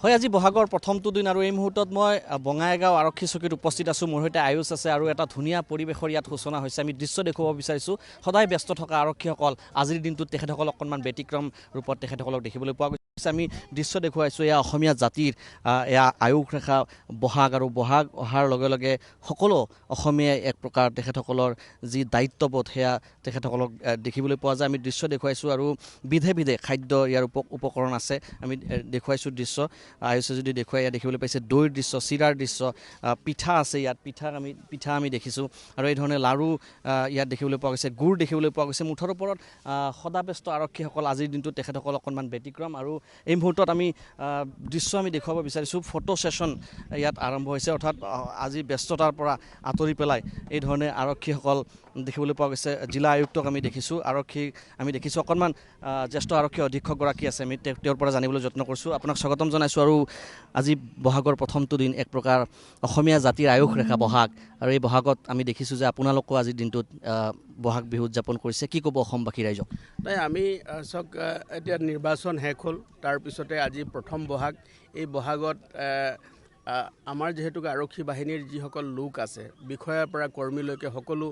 হয় আজি বহাগৰ প্ৰথমটো দিন আৰু এই মুহূৰ্তত মই বঙাইগাঁও আৰক্ষী চকীত উপস্থিত আছোঁ। মোৰ সৈতে আয়ুষ আছে আৰু এটা ধুনীয়া পৰিৱেশৰ ইয়াত সূচনা হৈছে। আমি দৃশ্য দেখুৱাব বিচাৰিছোঁ। সদায় ব্যস্ত থকা আৰক্ষীসকল আজিৰ দিনটোত তেখেতসকল অকণমান ব্যতিক্ৰম ৰূপত তেখেতসকলক দেখিবলৈ পোৱা গৈছে। আমি দৃশ্য দেখুৱাইছোঁ এয়া অসমীয়া জাতিৰ এয়া আয়ুস ৰেখা বহাগ আৰু বহাগ অহাৰ লগে লগে সকলো অসমীয়াই এক প্ৰকাৰ তেখেতসকলৰ যি দায়িত্ববোধ সেয়া তেখেতসকলক দেখিবলৈ পোৱা যায়। আমি দৃশ্য দেখুৱাইছোঁ আৰু বিধে বিধে খাদ্য ইয়াৰ উপকৰণ আছে। আমি দেখুৱাইছোঁ দৃশ্য আয়ুষে যদি দেখুৱাই ইয়াত দেখিবলৈ পাইছে দৈৰ দৃশ্য, চিৰাৰ দৃশ্য, পিঠা আছে ইয়াত পিঠা আমি দেখিছোঁ আৰু এই ধৰণে লাড়ু ইয়াত দেখিবলৈ পোৱা গৈছে, গুড় দেখিবলৈ পোৱা গৈছে। মুঠৰ ওপৰত সদাব্যস্ত আৰক্ষীসকল আজিৰ দিনটোত তেখেতসকল অকণমান ব্যতিক্ৰম আৰু এই মুহূৰ্তত আমি দৃশ্য আমি দেখুৱাব বিচাৰিছোঁ। ফটো ছেশ্যন ইয়াত আৰম্ভ হৈছে, অৰ্থাৎ আজি ব্যস্ততাৰ পৰা আঁতৰি পেলাই এই ধৰণে আৰক্ষীসকল দেখিবলৈ পোৱা গৈছে। জিলা আয়ুক্তক আমি দেখিছোঁ, আৰক্ষীক আমি দেখিছোঁ, অকণমান জ্যেষ্ঠ আৰক্ষী অধীক্ষকগৰাকী আছে, আমি তেওঁৰ পৰা জানিবলৈ যত্ন কৰিছোঁ। আপোনাক স্বাগতম জনাইছোঁ। আৰু আজি বহাগৰ প্ৰথমটো দিন, এক প্ৰকাৰ অসমীয়া জাতিৰ আয়ুস ৰেখা বহাগ, আৰু এই বহাগত আমি দেখিছোঁ যে আপোনালোকো আজিৰ দিনটোত বহাগ বিহু উদযাপন কৰিছে। কি ক'ব অসমবাসী ৰাইজক? নাই, আমি চাওক এতিয়া নিৰ্বাচন শেষ হ'ল, তাৰপিছতে আজি প্ৰথম বহাগ। এই বহাগত আমাৰ যিহেতুকে আৰক্ষী বাহিনীৰ যিসকল লোক আছে, বিষয়াৰ পৰা কৰ্মীলৈকে সকলো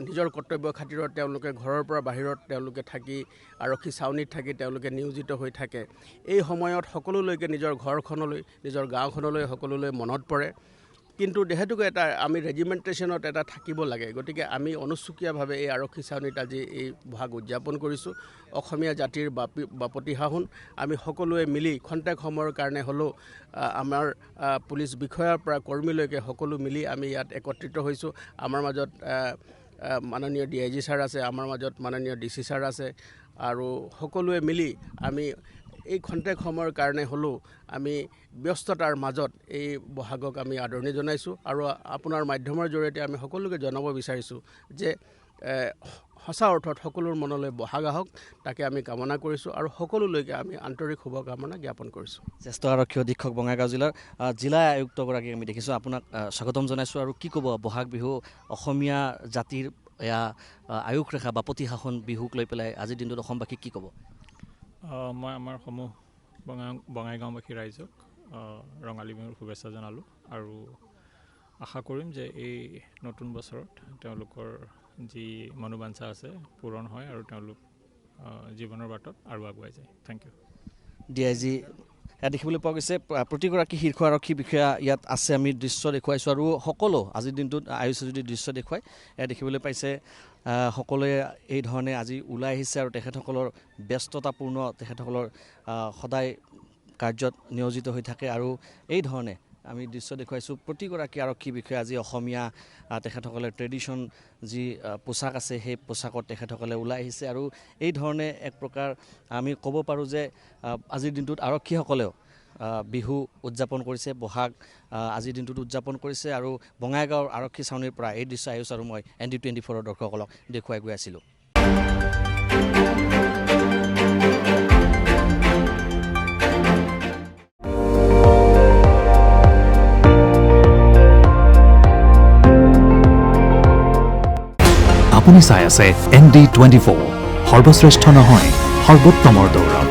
নিজৰ কৰ্তব্য খাতিৰত তেওঁলোকে ঘৰৰ পৰা বাহিৰত তেওঁলোকে থাকি আৰক্ষী ছাউনীত থাকি তেওঁলোকে নিয়োজিত হৈ থাকে। এই সময়ত সকলোলৈকে নিজৰ ঘৰখনলৈ, নিজৰ গাঁওখনলৈ সকলোলৈ মনত পৰে। কিন্তু যিহেতুকে এটা আমি ৰেজিমেণ্টেশ্যনত এটা থাকিব লাগে, গতিকে আমি অনুচুকীয়াভাৱে এই আৰক্ষী ছাউনীত আজি এই বহাগ উদযাপন কৰিছোঁ। অসমীয়া জাতিৰ বাপতি সাহোন আমি সকলোৱে মিলি খন্তেক সময়ৰ কাৰণে হ'লেও আমাৰ পুলিচ বিষয়াৰ পৰা কৰ্মীলৈকে সকলো মিলি আমি ইয়াত একত্ৰিত হৈছোঁ। আমাৰ মাজত মাননীয় DIG ছাৰ আছে, আমাৰ মাজত মাননীয় DC ছাৰ আছে, আৰু সকলোৱে মিলি আমি এই খন্তেক সময়ৰ কাৰণে হ'লেও আমি ব্যস্ততাৰ মাজত এই বহাগক আমি আদৰণি জনাইছোঁ। আৰু আপোনাৰ মাধ্যমৰ জৰিয়তে আমি সকলোকে জনাব বিচাৰিছোঁ যে সঁচা অৰ্থত সকলোৰ মনলৈ বহাগ আহক, তাকে আমি কামনা কৰিছোঁ আৰু সকলোলৈকে আমি আন্তৰিক শুভকামনা জ্ঞাপন কৰিছোঁ। জ্যেষ্ঠ আৰক্ষী অধীক্ষক বঙাইগাঁও জিলা আয়ুক্তগৰাকীক আমি দেখিছোঁ, আপোনাক স্বাগতম জনাইছোঁ। আৰু কি ক'ব বহাগ বিহু অসমীয়া জাতিৰ এয়া আয়ুস ৰেখা বাপতি সাহোন বিহুক লৈ পেলাই আজিৰ দিনটোত অসমবাসীক কি ক'ব? মই আমাৰ সমূহ বঙাইগাঁওবাসী ৰাইজক ৰঙালী বিহুৰ শুভেচ্ছা জনালোঁ আৰু আশা কৰিম যে এই নতুন বছৰত তেওঁলোকৰ যি মনোবাঞ্ছা আছে পূৰণ হয় আৰু তেওঁলোক জীৱনৰ বাটত আৰু আগুৱাই যায়। Thank U. DIG ইয়াত দেখিবলৈ পোৱা গৈছে প্ৰতিগৰাকী শীৰ্ষ আৰক্ষী বিষয়া ইয়াত আছে। আমি দৃশ্য দেখুৱাইছোঁ আৰু সকলো আজিৰ দিনটোত আয়ুষে যদি দৃশ্য দেখুৱাই ইয়াত দেখিবলৈ পাইছে সকলোৱে এই ধৰণে আজি ওলাই আহিছে আৰু তেখেতসকলৰ ব্যস্ততাপূৰ্ণ তেখেতসকলৰ সদায় কাৰ্যত নিয়োজিত হৈ থাকে। আৰু এই ধৰণে আমি দৃশ্য দেখুৱাইছোঁ প্ৰতিগৰাকী আৰক্ষী বিষয়া আজি অসমীয়া তেখেতসকলে ট্ৰেডিশ্যন যি পোচাক আছে সেই পোচাকত তেখেতসকলে ওলাই আহিছে। আৰু এই ধৰণে এক প্ৰকাৰ আমি ক'ব পাৰোঁ যে আজিৰ দিনটোত আৰক্ষীসকলেও বিহু উদযাপন কৰিছে, বহাগ আজিৰ দিনটোত উদযাপন কৰিছে। আৰু বঙাইগাঁৱৰ আৰক্ষী ছাউনীৰ পৰা এই দৃশ্য আয়ুষ আৰু মই ND24 দৰ্শকসকলক দেখুৱাই গৈ আছিলোঁ। আপুনি চাই আছে ND24, সৰ্বশ্ৰেষ্ঠ নহয় সৰ্বোত্তমৰ দৌৰ।